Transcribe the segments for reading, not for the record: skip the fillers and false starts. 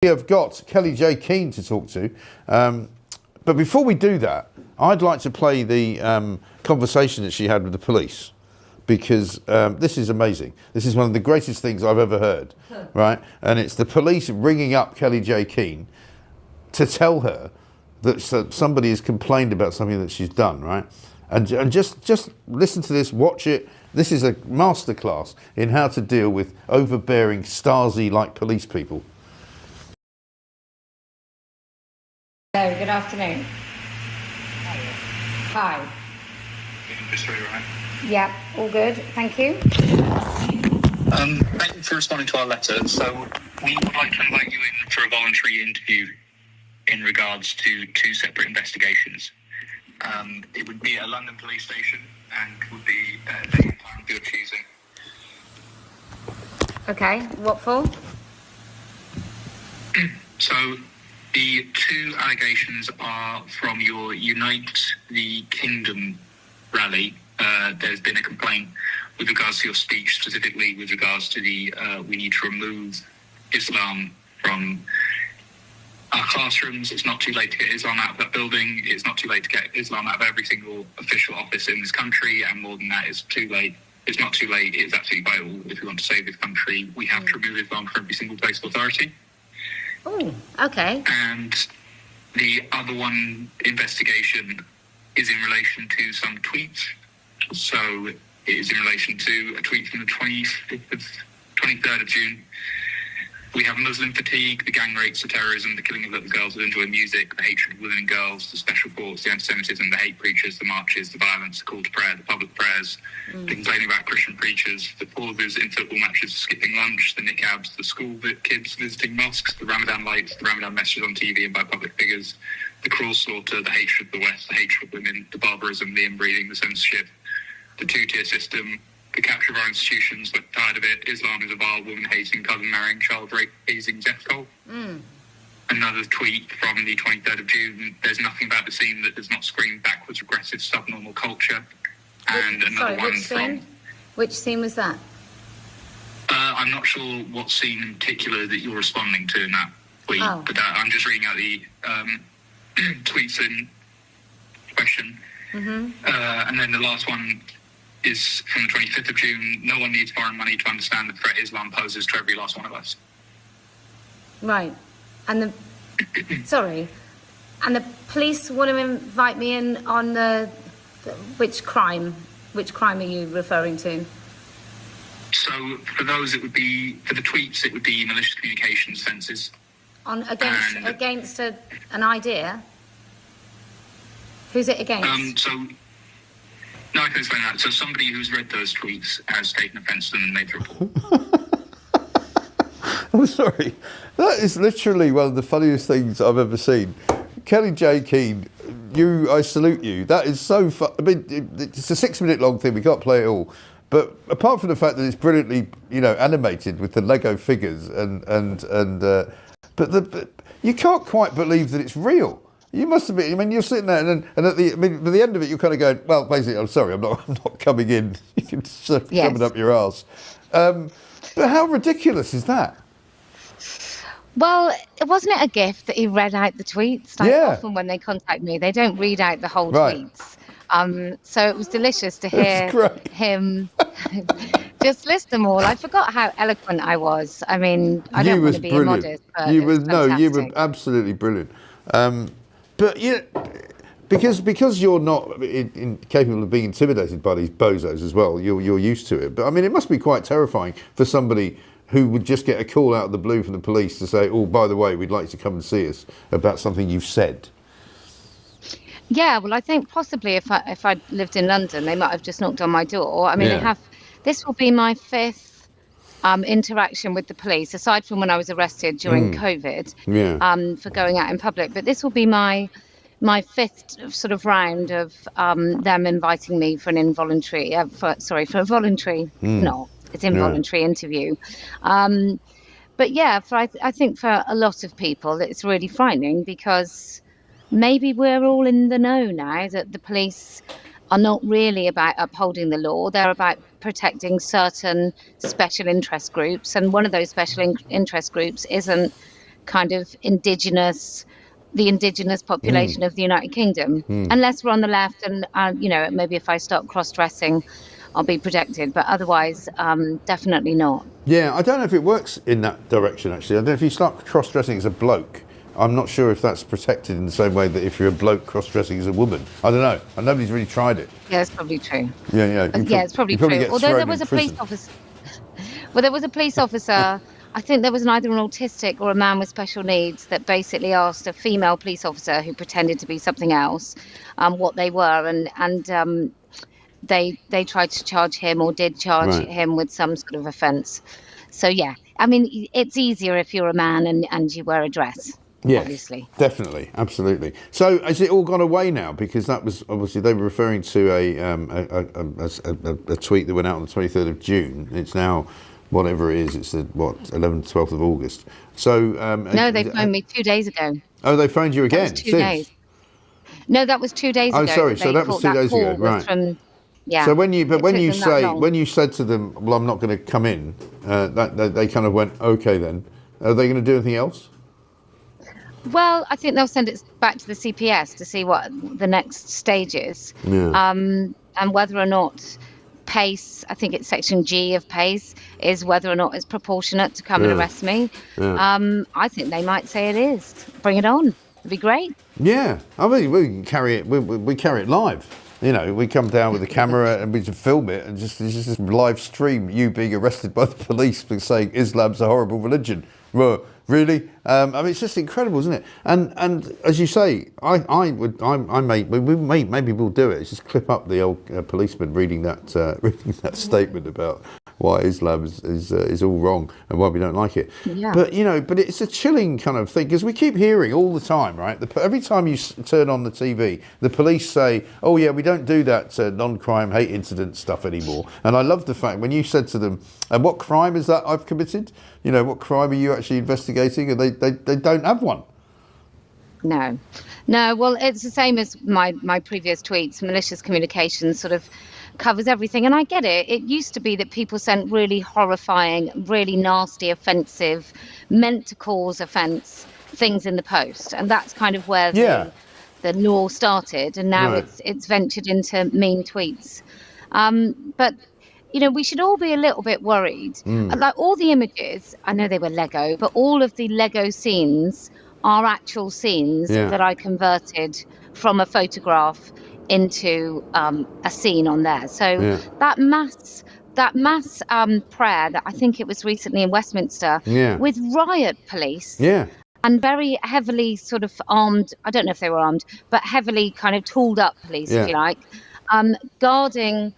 We have got Kellie-Jay Keen to talk to. But before we do that, I'd like to play the conversation that she had with the police, because this is amazing. This is one of the greatest things I've ever heard, right? And it's the police ringing up Kellie-Jay Keen to tell her that somebody has complained about something that she's done, right? And just listen to this, watch it. This is a masterclass in how to deal with overbearing Stasi-like police people. Hello, good afternoon. Hi. Just really right. Yeah, all good, thank you. Thank you for responding to our letter. So we would like to invite you in for a voluntary interview in regards to two separate investigations. It would be at a London police station and would be at a date and time of your choosing. Okay, what for? So the two allegations are from your Unite the Kingdom rally. There's been a complaint with regards to your speech, specifically with regards to the we need to remove Islam from our classrooms. It's not too late to get Islam out of that building. It's not too late to get Islam out of every single official office in this country. And more than that, it's too late. It's not too late. It's absolutely vital. If we want to save this country, we have to remove Islam from every single place of authority. Oh, okay. And the other one investigation is in relation to some tweets. So it is in relation to a tweet from the 23rd of June. We have Muslim fatigue, the gang rapes, the terrorism, the killing of little girls who enjoy music, the hatred of women and girls, the special courts, the anti-Semitism, the hate preachers, the marches, the violence, the call to prayer, the public prayers, the complaining about Christian preachers, the pauses in football matches, skipping lunch, the niqabs, the school kids visiting mosques, the Ramadan lights, the Ramadan messages on TV and by public figures, the cruel slaughter, the hatred of the West, the hatred of women, the barbarism, the inbreeding, the censorship, the two-tier system, the capture of our institutions. We're tired of it. Islam is a vile, woman-hating, cousin-marrying, child-raising death cult. Another tweet from the 23rd of June. There's nothing about the scene that does not scream backwards, regressive, subnormal culture. And another one from... Which scene was that? I'm not sure what scene in particular that you're responding to in that tweet, but I'm just reading out the tweets in question. And then the last one is from the 25th of June. No one needs foreign money to understand the threat Islam poses to every last one of us. Right. And the and the police want to invite me in on which crime? Which crime are you referring to? So for those, it would be, for the tweets, it would be malicious communications offences. Against an idea? Who's it against? No, I can explain that. So somebody who's read those tweets has taken offence to them and made the report. I'm sorry. That is literally one of the funniest things I've ever seen. Kellie-Jay Keen, I salute you. That is so fun. I mean, it's a 6-minute long thing. We can't play it all. But apart from the fact that it's brilliantly, animated with the Lego figures but you can't quite believe that it's real. You must have been. I mean, you're sitting there, and at the end of it, you're kind of going, "Well, basically, I'm sorry, I'm not coming in. You can shove it up your arse." But how ridiculous is that? Well, wasn't it a gift that he read out the tweets? Often when they contact me, they don't read out the whole tweets. So it was delicious to hear him just list them all. I forgot how eloquent I was. I mean, I don't want to be immodest, but you were absolutely brilliant. But because you're not capable of being intimidated by these bozos as well, you're used to it. But I mean, it must be quite terrifying for somebody who would just get a call out of the blue from the police to say, "Oh, by the way, we'd like to come and see us about something you've said." Yeah, well, I think possibly if I'd lived in London, they might have just knocked on my door. I mean, this will be my 5th interaction with the police, aside from when I was arrested during COVID for going out in public. But this will be my 5th sort of round of them inviting me for an involuntary, for a voluntary, no, it's involuntary interview. But yeah, I think for a lot of people, it's really frightening because maybe we're all in the know now that the police are not really about upholding the law. They're about protecting certain special interest groups. And one of those special interest groups isn't kind of the indigenous population of the United Kingdom, unless we're on the left, and maybe if I start cross-dressing, I'll be protected, but otherwise, definitely not. Yeah, I don't know if it works in that direction, actually. I don't know if you start cross-dressing as a bloke, I'm not sure if that's protected in the same way that if you're a bloke cross-dressing as a woman. I don't know. And nobody's really tried it. Yeah, it's probably true. Yeah. It's probably true. Although there was a police officer. Well, there was a police officer. I think there was either an autistic or a man with special needs that basically asked a female police officer who pretended to be something else what they were, and they tried to charge him, or did charge him with some sort of offence. So yeah, I mean, it's easier if you're a man and you wear a dress. Yeah, obviously, definitely, absolutely. So has it all gone away now? Because that was obviously they were referring to a tweet that went out on the 23rd of June. It's now whatever it is. It's the 11th, 12th of August. So no, they phoned me 2 days ago. Oh, they phoned you again? That was 2 days. No, that was 2 days ago. Oh, sorry. So that was 2 days ago, right? Yeah. So when you said to them, "Well, I'm not going to come in," they kind of went, "Okay, then." Are they going to do anything else? Well, I think they'll send it back to the CPS to see what the next stage is, and whether or not PACE, I think it's section G of PACE, is whether or not it's proportionate to come and arrest me. I think they might say it is. Bring it on. It'd be great. Yeah, I mean, we can carry it. We carry it live. We come down with the camera and we just film it and just live stream you being arrested by the police for saying Islam's a horrible religion. Well, really? I mean, it's just incredible, isn't it? And as you say, maybe we'll do it. It's just clip up the old policeman reading that statement about why Islam is all wrong and why we don't like it. Yeah. But but it's a chilling kind of thing because we keep hearing all the time, right? Every time you turn on the TV, the police say, "Oh yeah, we don't do that non-crime hate incident stuff anymore." And I love the fact when you said to them, "And what crime is that I've committed? What crime are you actually investigating?" And they don't have one. No. Well, it's the same as my previous tweets. Malicious communication sort of covers everything, and I get it. It used to be that people sent really horrifying, really nasty, offensive, meant to cause offence things in the post, and that's kind of where the law started, and now it's ventured into mean tweets. But we should all be a little bit worried. Like all the images, I know they were Lego, but all of the Lego scenes are actual scenes that I converted from a photograph into a scene on there. So that mass prayer that I think it was recently in Westminster with riot police and very heavily sort of armed, I don't know if they were armed, but heavily kind of tooled up police, if you like, guarding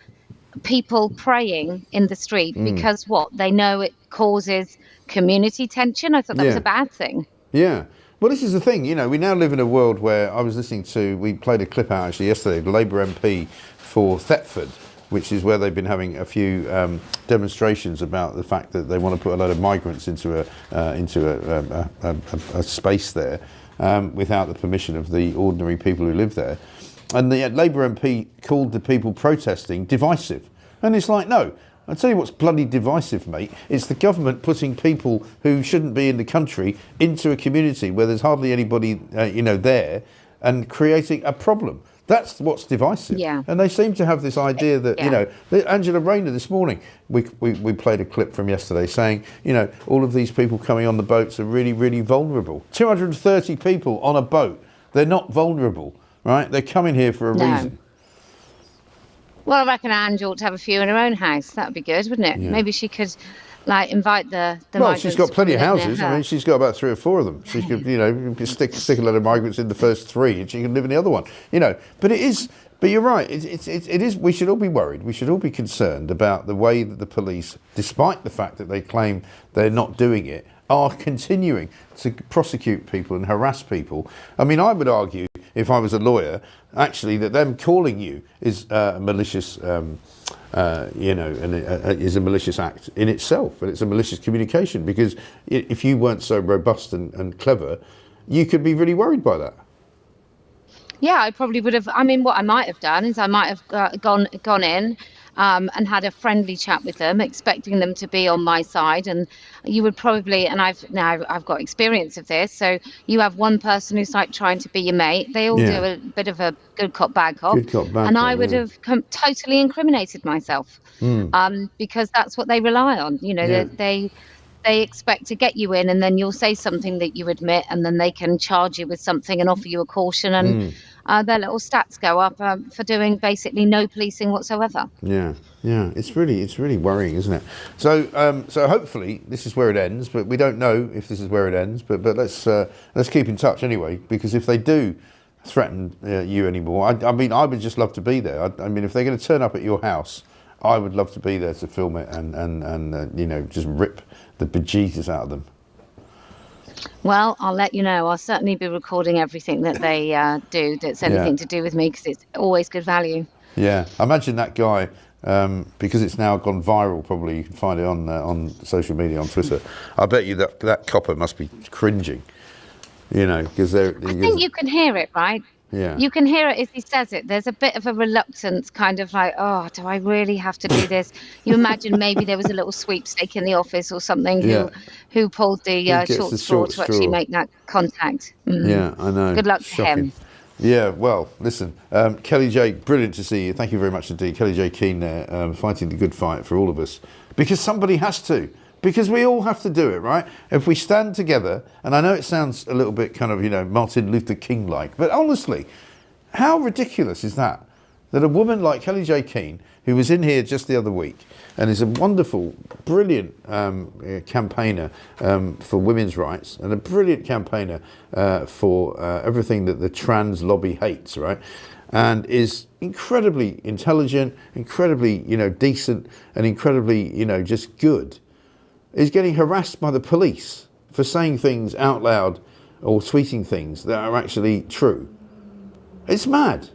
people praying in the street because they know it causes community tension. I thought that was a bad thing. Yeah. Well, this is the thing, we now live in a world where I was listening to, we played a clip out actually yesterday, the Labour MP for Thetford, which is where they've been having a few demonstrations about the fact that they want to put a load of migrants into a space there without the permission of the ordinary people who live there. And the Labour MP called the people protesting divisive. And it's like, no. I'll tell you what's bloody divisive, mate. It's the government putting people who shouldn't be in the country into a community where there's hardly anybody, there, and creating a problem. That's what's divisive. Yeah. And they seem to have this idea that, Angela Rayner this morning, we played a clip from yesterday saying, all of these people coming on the boats are really, really vulnerable. 230 people on a boat. They're not vulnerable, right? They're coming here for a reason. Well, I reckon Ange ought to have a few in her own house. That would be good, wouldn't it? Yeah. Maybe she could, invite the migrants. She's got plenty of houses. I mean, she's got about 3 or 4 of them. She could, stick a load of migrants in the first 3, and she can live in the other one. But it is. But you're right. It is. We should all be worried. We should all be concerned about the way that the police, despite the fact that they claim they're not doing it, are continuing to prosecute people and harass people. I mean, I would argue, if I was a lawyer, actually, that them calling you is malicious, and is a malicious act in itself, and it's a malicious communication. Because if you weren't so robust and clever, you could be really worried by that. Yeah, I probably would have. I mean, what I might have done is I might have gone in and had a friendly chat with them, expecting them to be on my side. And you would probably, and I've got experience of this. So you have one person who's like trying to be your mate. They all do Yeah. a bit of a good cop, bad cop. Good cop, bad And cop, I would yeah. have totally incriminated myself, because that's what they rely on. You know, Yeah. they expect to get you in, and then you'll say something that you admit, and then they can charge you with something and offer you a caution, and their little stats go up for doing basically no policing whatsoever. Yeah, yeah, it's really worrying, isn't it? So, so hopefully this is where it ends, but we don't know if this is where it ends. But let's keep in touch anyway, because if they do threaten you anymore, I mean, I would just love to be there. I mean, if they're going to turn up at your house, I would love to be there to film it and you know, just rip the bejesus out of them. Well, I'll let you know. I'll certainly be recording everything that they do that's anything to do with me, because it's always good value. Yeah, I imagine that guy, because it's now gone viral, probably you can find it on social media, on Twitter. I bet you that copper must be cringing, you know, because they're... I think you can hear it, right? Yeah. You can hear it as he says it. There's a bit of a reluctance, kind of like, oh, do I really have to do this? You imagine maybe there was a little sweepstake in the office or something who pulled the short straw to actually make that contact. Yeah, I know. Good luck Shocking. to him. Yeah, well, listen, Kellie-Jay, brilliant to see you. Thank you very much indeed. Kellie-Jay Keane there, fighting the good fight for all of us. Because somebody has to. Because we all have to do it, right? If we stand together, and I know it sounds a little bit kind of, you know, Martin Luther King-like, but honestly, how ridiculous is that? That a woman like Kellie-Jay Keane, who was in here just the other week, and is a wonderful, brilliant campaigner for women's rights, and a brilliant campaigner for everything that the trans lobby hates, right? And is incredibly intelligent, incredibly, you know, decent, and incredibly, you know, just good, is getting harassed by the police for saying things out loud or tweeting things that are actually true. It's mad.